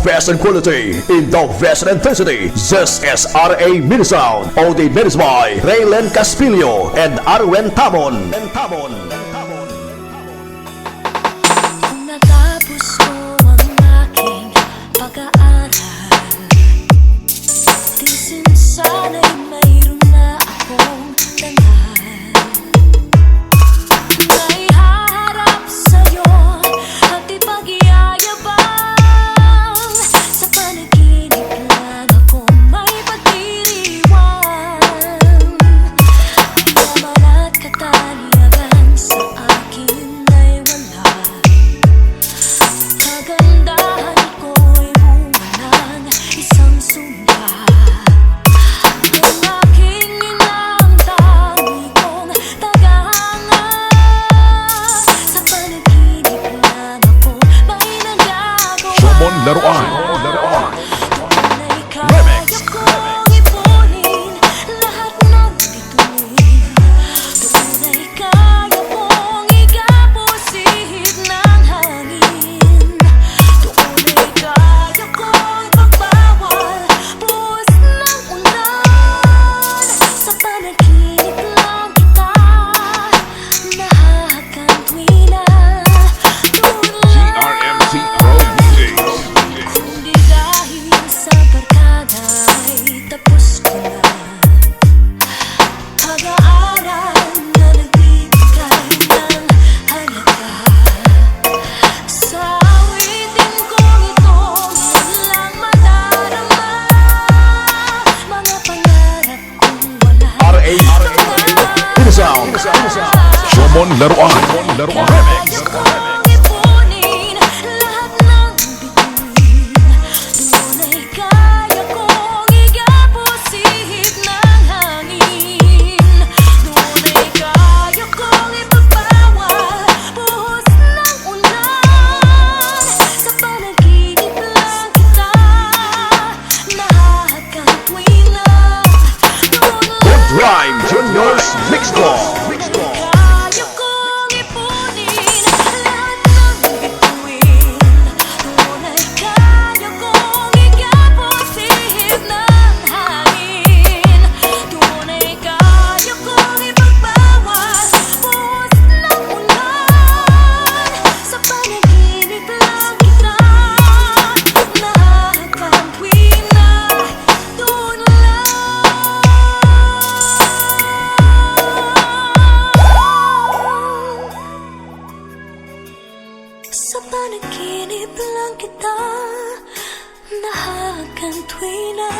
best in quality, in the best intensity. This is RA Minisound, OD Minis by Raylen Caspilio and Arwen Tamon. Kung natapos ko ang aking pag-aaral, di sana'y mayroon na akong dangal. May haharap sa'yo at ipag-iyayabang. Sa panaginip lang ako may pagdiriwang. Yaman at kataliagan sa akin ay wala. Kagandahan ko'y bunga ng isang sumpa. Yung aking inang tawi kong tagahanga. Sa panaginip lang ako may nagagawa. Shomon Laruan. Tunay kaya kong ipunin lahat ng bituin. Tunay kaya kong igapusin ng hangin. Tunay kaya kong pagbawal buhos ng ulan. Sa panaginip lang kita nahahagan tuwi na tunay. RMC Pro Music. Kung di dahil sa barkada ay tapos ko na pag-aaral na nagbibigay ng halaga. Sa awitin kong ito walang madarama. Mga pangarap kong wala RA Minisound. Shomon Laruan. Remix. kaya kong ipunin lahat ng bituin. Tunay kaya kong igapusin ng hangin. Tunay kaya kong ipagbawal buhos ng ulan. Sa panaginip lang kita nahahagan tuwi na Good Rhyme Junior's Mixclass. kaya kong ipunin lahat ng bituin. Tunay kaya kong igapusin ng hangin. Tunay kaya kong ipagbawal buhos ng ulan. Sa panaginip lang kita nahahagan tuwi na doon sa panaginip lang kita nahahagan tuwi na